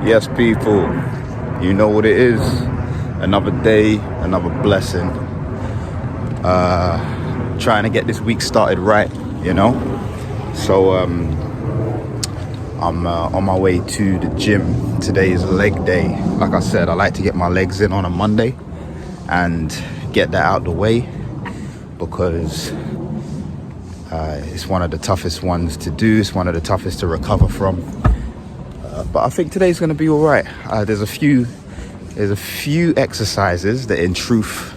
Yes, people, you know what it is. Another day, another blessing. Trying to get this week started right, you know. So I'm on my way to the gym. Today is leg day. Like I said, I like to get my legs in on a Monday and get that out the way because it's one of the toughest ones to do. It's one of the toughest to recover from. But I think today's going to be all right. There's a few exercises that, in truth,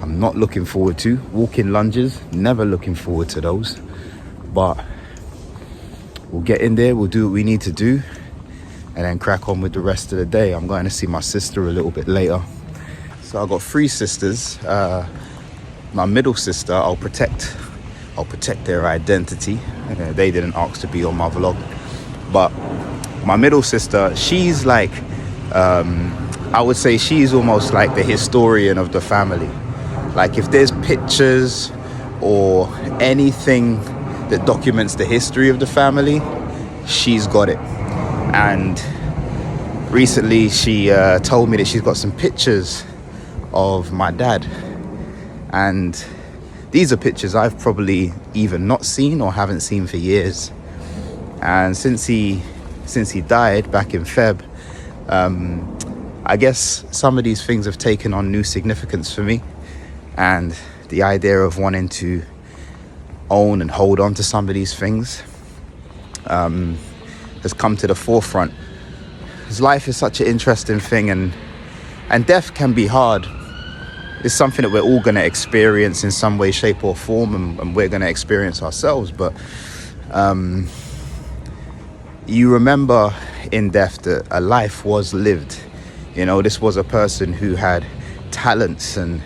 I'm not looking forward to. Walking lunges, never looking forward to those. But we'll get in there. We'll do what we need to do, and then crack on with the rest of the day. I'm going to see my sister a little bit later. So I've got three sisters. My middle sister, I'll protect their identity. They didn't ask to be on my vlog, but my middle sister, she's like, I would say she's almost like the historian of the family. Like if there's pictures or anything that documents the history of the family, she's got it. And recently she told me that she's got some pictures of my dad. And these are pictures I've probably either not seen or haven't seen for years. And since he died back in Feb, I guess some of these things have taken on new significance for me. And the idea of wanting to own and hold on to some of these things has come to the forefront. Because life is such an interesting thing, and death can be hard. It's something that we're all going to experience in some way, shape or form, and we're going to experience ourselves. But you remember in death that a life was lived. You know, this was a person who had talents and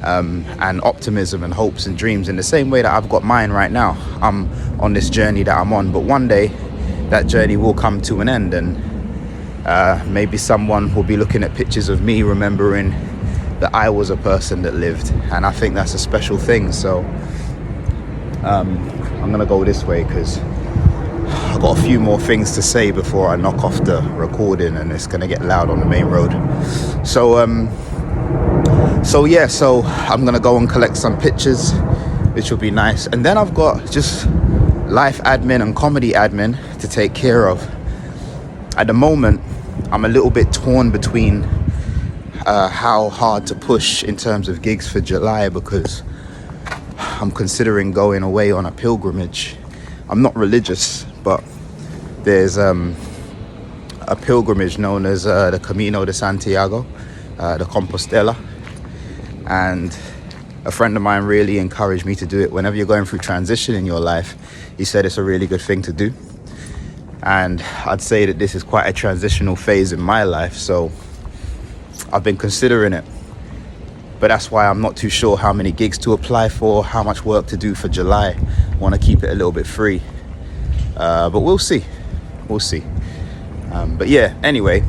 optimism and hopes and dreams in the same way that I've got mine right now. I'm on this journey that I'm on, but one day that journey will come to an end, and maybe someone will be looking at pictures of me remembering that I was a person that lived, and I think that's a special thing. So I'm gonna go this way because I've got a few more things to say before I knock off the recording, and it's gonna get loud on the main road. So I'm gonna go and collect some pictures, which will be nice. And then I've got just life admin and comedy admin to take care of. At the moment, I'm a little bit torn between how hard to push in terms of gigs for July, because I'm considering going away on a pilgrimage. I'm not religious, but there's a pilgrimage known as the Camino de Santiago, the Compostela, and a friend of mine really encouraged me to do it. Whenever you're going through transition in your life, he said it's a really good thing to do, and I'd say that this is quite a transitional phase in my life, so I've been considering it. But that's why I'm not too sure how many gigs to apply for, how much work to do for July. I want to keep it a little bit free. But we'll see. But yeah, anyway,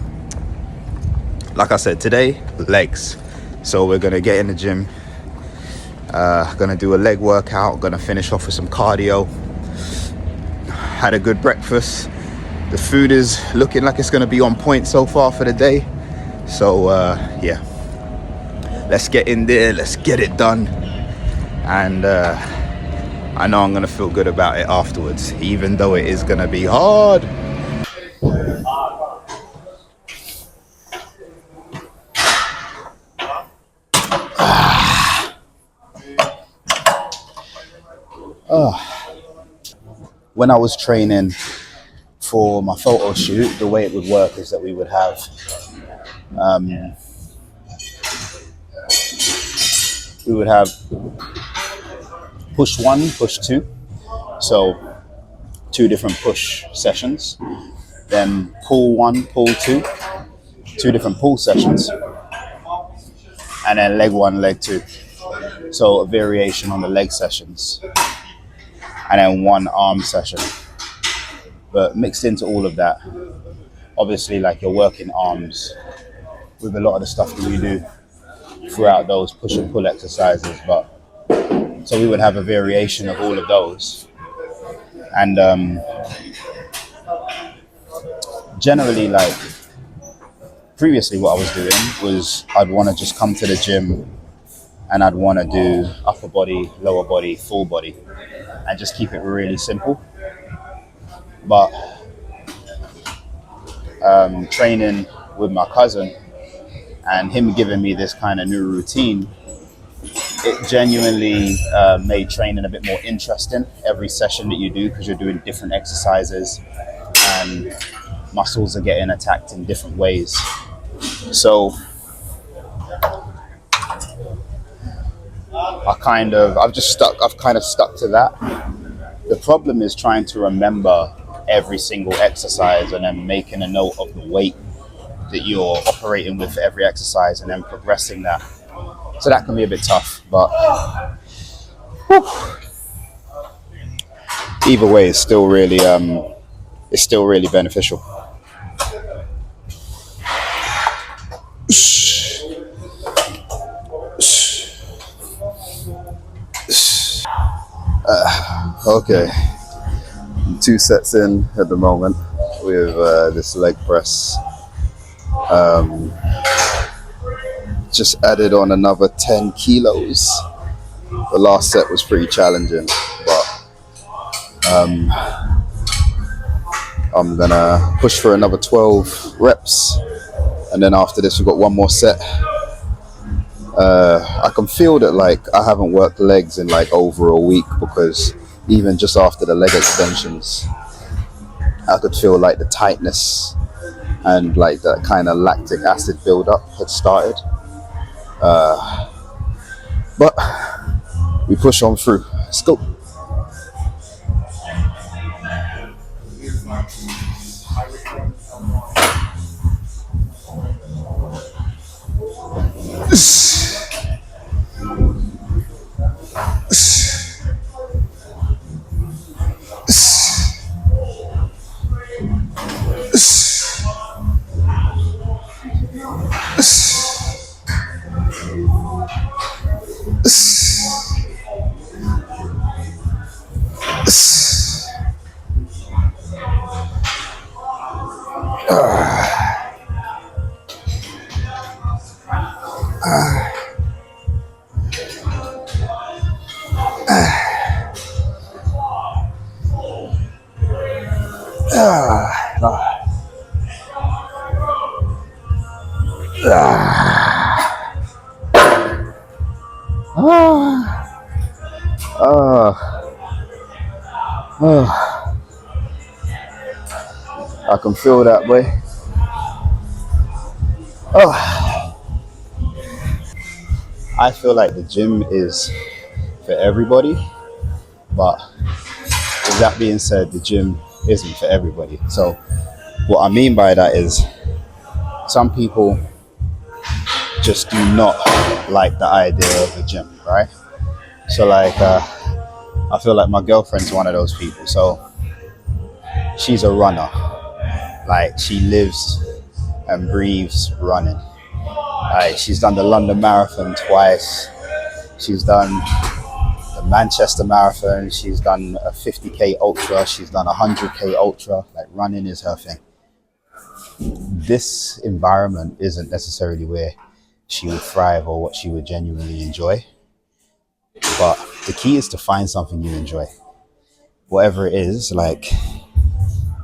like I said, today, legs. So we're going to get in the gym. Going to do a leg workout. Going to finish off with some cardio. Had a good breakfast. The food is looking like it's going to be on point so far for the day. So yeah, let's get in there, let's get it done, and I know I'm gonna feel good about it afterwards, even though it is gonna be hard. When I was training for my photo shoot, the way it would work is that we would have push 1, push 2, so 2 different push sessions, then pull 1, pull 2, 2 different pull sessions, and then leg 1, leg 2, so a variation on the leg sessions, and then 1 arm session. But mixed into all of that, obviously, like, you're working arms with a lot of the stuff that we do throughout those push and pull exercises, but so we would have a variation of all of those. And generally, like previously, what I was doing was I'd want to just come to the gym and I'd want to do upper body, lower body, full body, and just keep it really simple. But training with my cousin and him giving me this kind of new routine, it genuinely made training a bit more interesting every session that you do, because you're doing different exercises and muscles are getting attacked in different ways. So I've kind of stuck to that. The problem is trying to remember every single exercise and then making a note of the weight that you're operating with for every exercise and then progressing that. So that can be a bit tough, but either way, it's still really beneficial. Okay, 2 sets in at the moment with this leg press. Just added on another 10 kilos. The last set was pretty challenging, but I'm gonna push for another 12 reps, and then after this we've got one more set. I can feel that like I haven't worked legs in like over a week, because even just after the leg extensions I could feel like the tightness and like that kind of lactic acid buildup had started. But we push on through. Let's go. I can feel that way. I feel like the gym is for everybody, but with that being said, the gym isn't for everybody. So what I mean by that is some people just do not like the idea of a gym, right? So like I feel like my girlfriend's one of those people. So she's a runner. Like she lives and breathes running. Like she's done the London Marathon twice. She's done the Manchester Marathon. She's done a 50k ultra. She's done a 100k ultra. Like running is her thing. This environment isn't necessarily where she would thrive or what she would genuinely enjoy. But the key is to find something you enjoy. Whatever it is, like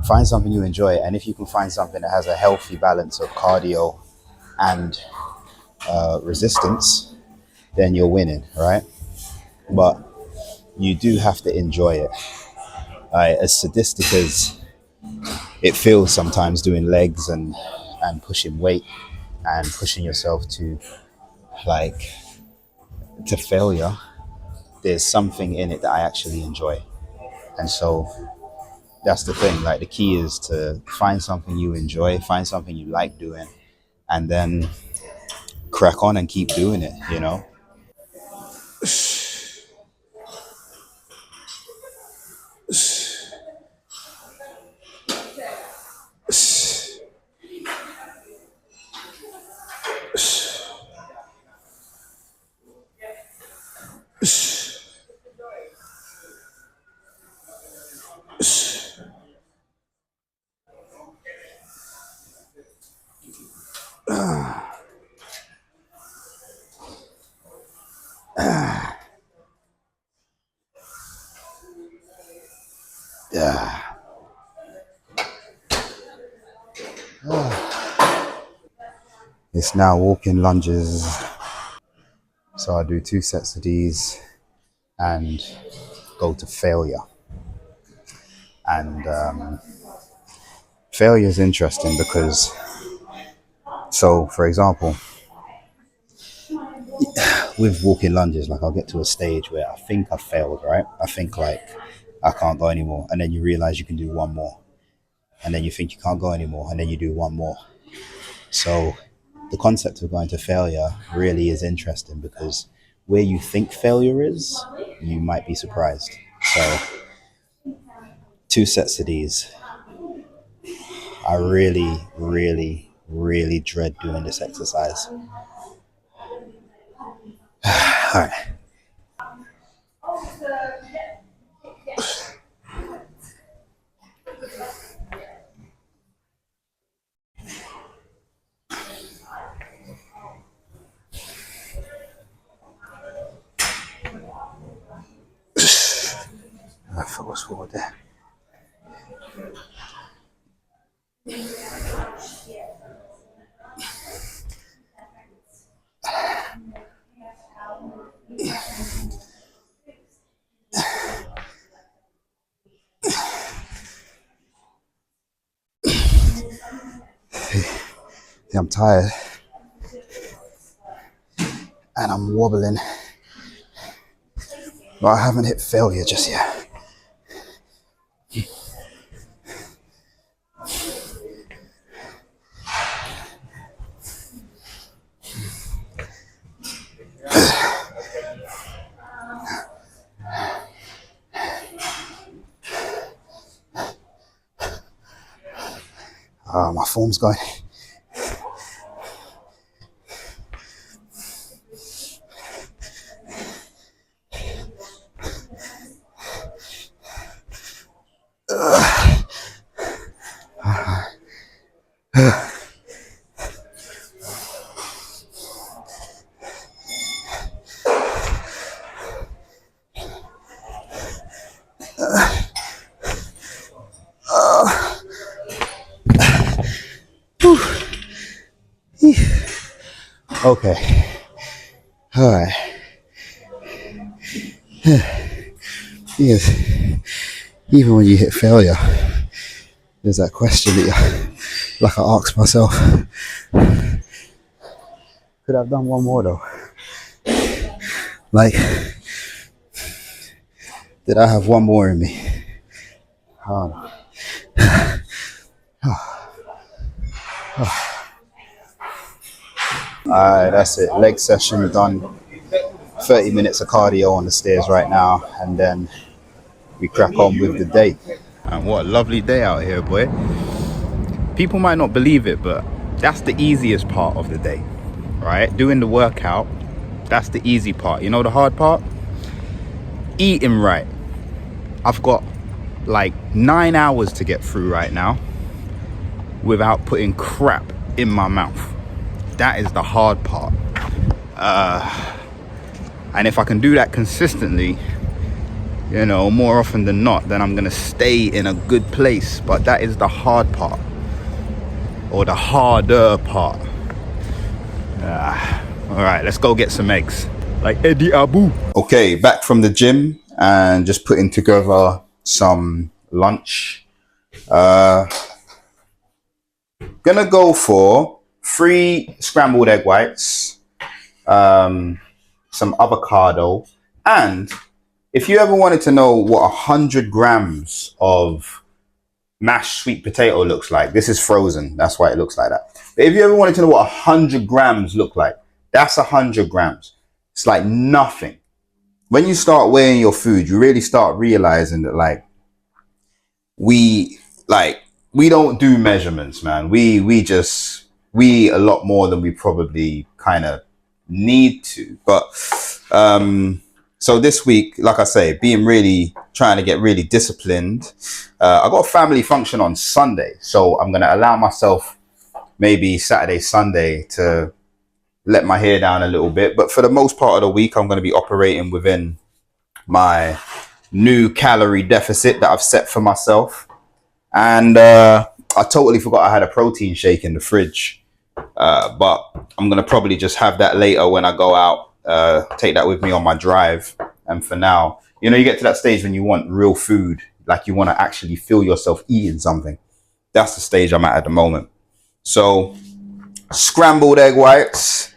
find something you enjoy. And if you can find something that has a healthy balance of cardio and resistance, then you're winning, right? But you do have to enjoy it. As sadistic as it feels sometimes doing legs and pushing weight and pushing yourself to like to failure, there's something in it that I actually enjoy. And so that's the thing. Like the key is to find something you enjoy, find something you like doing, and then crack on and keep doing it, you know? Yeah. It's now walking lunges. So I do 2 sets of these and go to failure. And failure is interesting because, so for example, with walking lunges, like I'll get to a stage where I think I failed, right? I think like I can't go anymore. And then you realize you can do one more. And then you think you can't go anymore. And then you do one more. So the concept of going to failure really is interesting because where you think failure is, you might be surprised. So 2 sets of these. I really, really, really dread doing this exercise. All right. I thought was forward there. I'm tired and I'm wobbling, but I haven't hit failure just yet. My form's going. Okay. All right. Yes. Even when you hit failure, there's that question that like I ask myself, could I have done one more though? Like, did I have one more in me? Oh, Alright, that's it. Leg session done. 30 minutes of cardio on the stairs right now, and then we crack on with the day. And what a lovely day out here, boy. People might not believe it, but that's the easiest part of the day, right? Doing the workout, that's the easy part. You know the hard part? Eating right. I've got like 9 hours to get through right now without putting crap in my mouth. That is the hard part. And if I can do that consistently, you know, more often than not, then I'm gonna stay in a good place. But that is the hard part, or the harder part. All right, let's go get some eggs, like Eddie Abu. Okay, back from the gym and just putting together some lunch. Gonna go for 3 scrambled egg whites, some avocado, and if you ever wanted to know what 100 grams of mashed sweet potato looks like, this is frozen, that's why it looks like that. But if you ever wanted to know what 100 grams look like, that's 100 grams. It's like nothing. When you start weighing your food, you really start realizing that like we don't do measurements, man. We eat a lot more than we probably kind of need to. But so this week, like I say, trying to get really disciplined. I got a family function on Sunday, so I'm gonna allow myself maybe Saturday, Sunday to let my hair down a little bit. But for the most part of the week, I'm going to be operating within my new calorie deficit that I've set for myself. And I totally forgot I had a protein shake in the fridge. But I'm going to probably just have that later when I go out, take that with me on my drive. And for now, you know, you get to that stage when you want real food, like you want to actually feel yourself eating something. That's the stage I'm at the moment. So scrambled egg whites,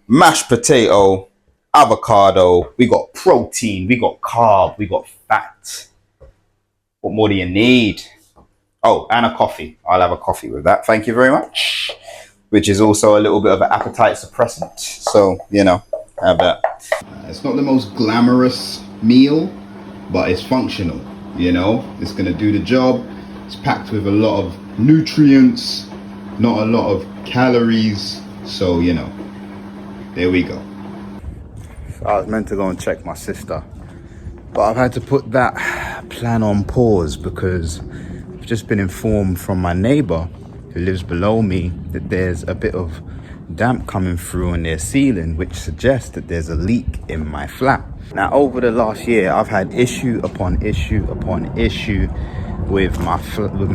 mashed potato, avocado. We got protein, we got carb, we got fat. What more do you need? Oh, and a coffee. I'll have a coffee with that. Thank you very much. Which is also a little bit of an appetite suppressant. So, you know, have that. It's not the most glamorous meal, but it's functional, you know. It's going to do the job. It's packed with a lot of nutrients, not a lot of calories. So, you know, there we go. So I was meant to go and check my sister, but I've had to put that plan on pause because I've just been informed from my neighbor who lives below me that there's a bit of damp coming through on their ceiling, which suggests that there's a leak in my flat. Now, over the last year, I've had issue upon issue upon issue with my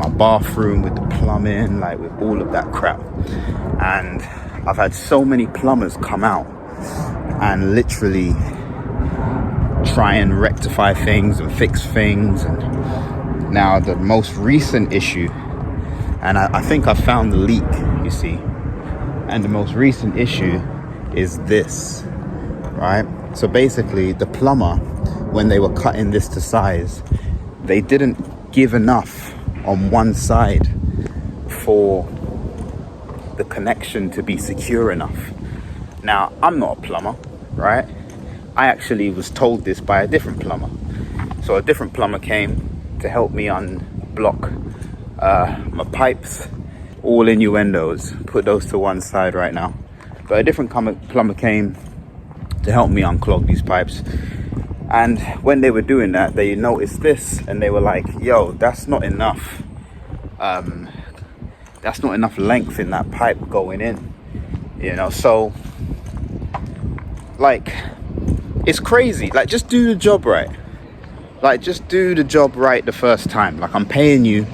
bathroom, with the plumbing, like with all of that crap. And I've had so many plumbers come out and literally try and rectify things and fix things. And now the most recent issue, and I think I found the leak, you see. And the most recent issue is this, right? So basically, the plumber, when they were cutting this to size, they didn't give enough on one side for the connection to be secure enough. Now, I'm not a plumber, right? I actually was told this by a different plumber. So a different plumber came to help me unblock my pipes. All innuendos, put those to one side right now. But a different plumber came to help me unclog these pipes. And when they were doing that, they noticed this and they were like, yo, that's not enough. That's not enough length in that pipe going in. You know, so like, it's crazy. Like, just do the job right. Like, just do the job right the first time. Like, I'm paying you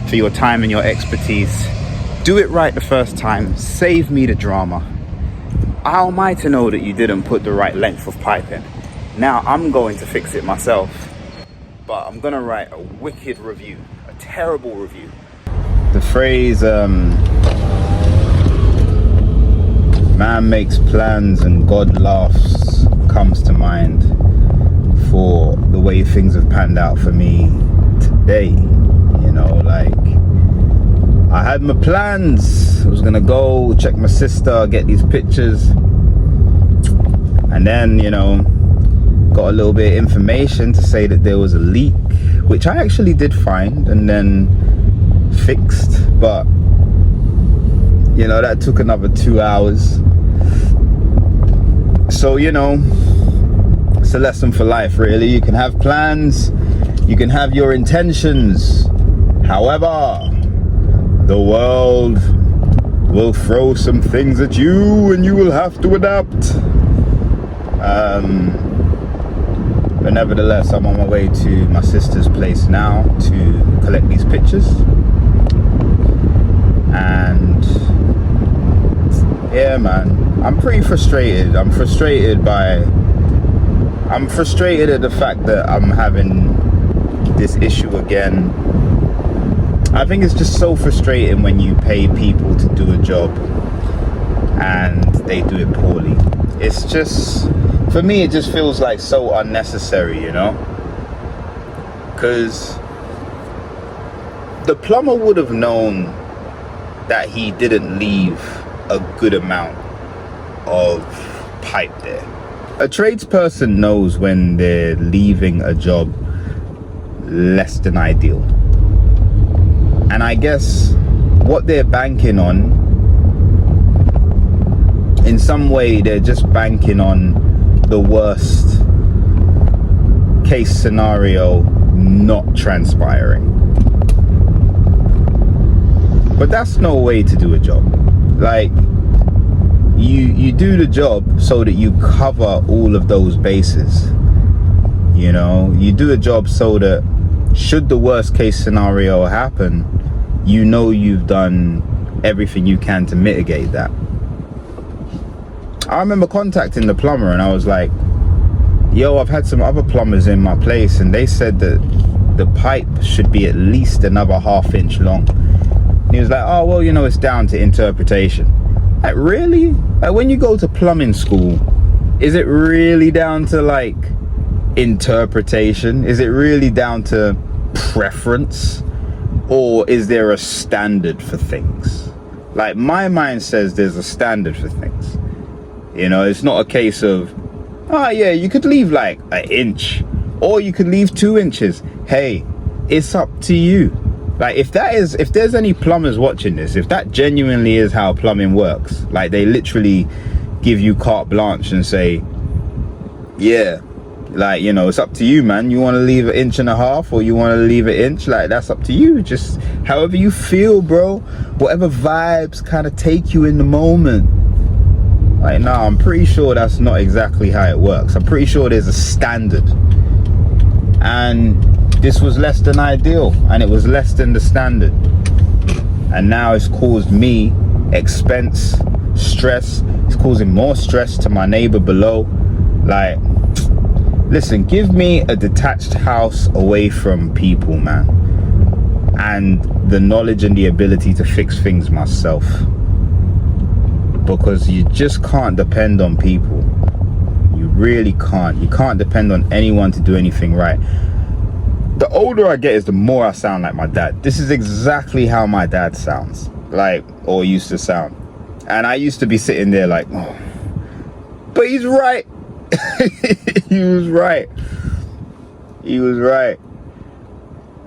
for your time and your expertise. Do it right the first time. Save me the drama. How am I to know that you didn't put the right length of pipe in? Now I'm going to fix it myself. But I'm going to write a wicked review. A terrible review. The phrase, man makes plans and God laughs, comes to mind for the way things have panned out for me today. You know, like, I had my plans. I was gonna go check my sister, get these pictures, and then, you know, got a little bit of information to say that there was a leak, which I actually did find and then fixed. But, you know, that took another 2 hours. So, you know, it's a lesson for life, really. You can have plans, you can have your intentions. However, the world will throw some things at you and you will have to adapt. But nevertheless, I'm on my way to my sister's place now to collect these pictures. And yeah, man, I'm pretty frustrated. I'm frustrated at the fact that I'm having this issue again. I think it's just so frustrating when you pay people to do a job and they do it poorly. It's just, for me, it just feels like so unnecessary, you know? Because the plumber would have known that he didn't leave a good amount of pipe there. A tradesperson knows when they're leaving a job less than ideal. And I guess what they're banking on, in some way, they're just banking on the worst case scenario not transpiring. But that's no way to do a job. Like, you do the job so that you cover all of those bases. You know, you do a job so that should the worst case scenario happen, you know you've done everything you can to mitigate that. I remember contacting the plumber and I was like, yo, I've had some other plumbers in my place and they said that the pipe should be at least another ½ inch long. And he was like, oh, well, you know, it's down to interpretation. Like, really? Like, when you go to plumbing school, is it really down to like interpretation? Is it really down to preference? Or is there a standard for things? Like, my mind says there's a standard for things. You know, it's not a case of, oh yeah, you could leave like an inch or you could leave 2 inches. Hey, it's up to you. Like, if there's any plumbers watching this, if that genuinely is how plumbing works, like they literally give you carte blanche and say, yeah, like, you know, it's up to you, man. You want to leave 1.5 inches or you want to leave 1 inch? Like, that's up to you. Just however you feel, bro. Whatever vibes kind of take you in the moment. Like, nah, I'm pretty sure that's not exactly how it works. I'm pretty sure there's a standard. And this was less than ideal. And it was less than the standard. And now it's caused me expense, stress. It's causing more stress to my neighbor below. Like, listen, give me a detached house away from people, man. And the knowledge and the ability to fix things myself. Because you just can't depend on people. You really can't. You can't depend on anyone to do anything right. The older I get is the more I sound like my dad. This is exactly how my dad sounds. Like, or used to sound. And I used to be sitting there like, oh, but he's right. He was right. He was right.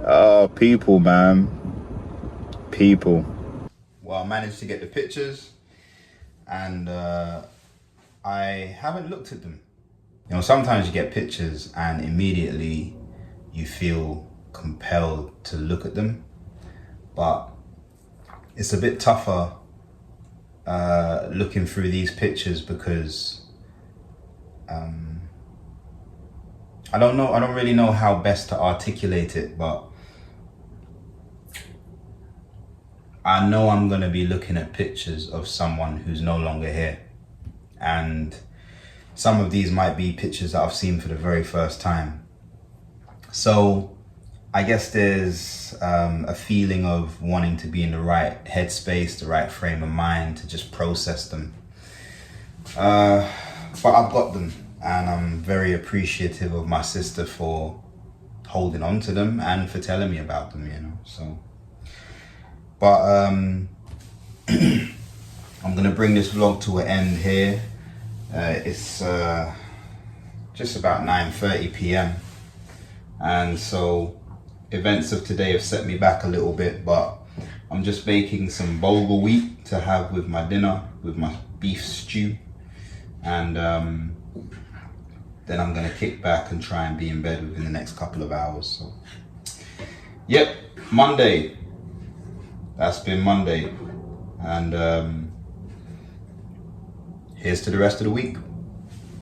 Oh, people, man. People. Well, I managed to get the pictures. And I haven't looked at them. You know, sometimes you get pictures and immediately you feel compelled to look at them, but it's a bit tougher looking through these pictures because I don't really know how best to articulate it, but I know I'm going to be looking at pictures of someone who's no longer here. And some of these might be pictures that I've seen for the very first time. So I guess there's a feeling of wanting to be in the right headspace, the right frame of mind to just process them. But I've got them and I'm very appreciative of my sister for holding on to them and for telling me about them, you know, so. But I'm gonna bring this vlog to an end here. It's just about 9:30 p.m. and so events of today have set me back a little bit, but I'm just making some bulgur wheat to have with my dinner, with my beef stew, and then I'm gonna kick back and try and be in bed within the next couple of hours. So, yep, Monday. That's been Monday, and here's to the rest of the week.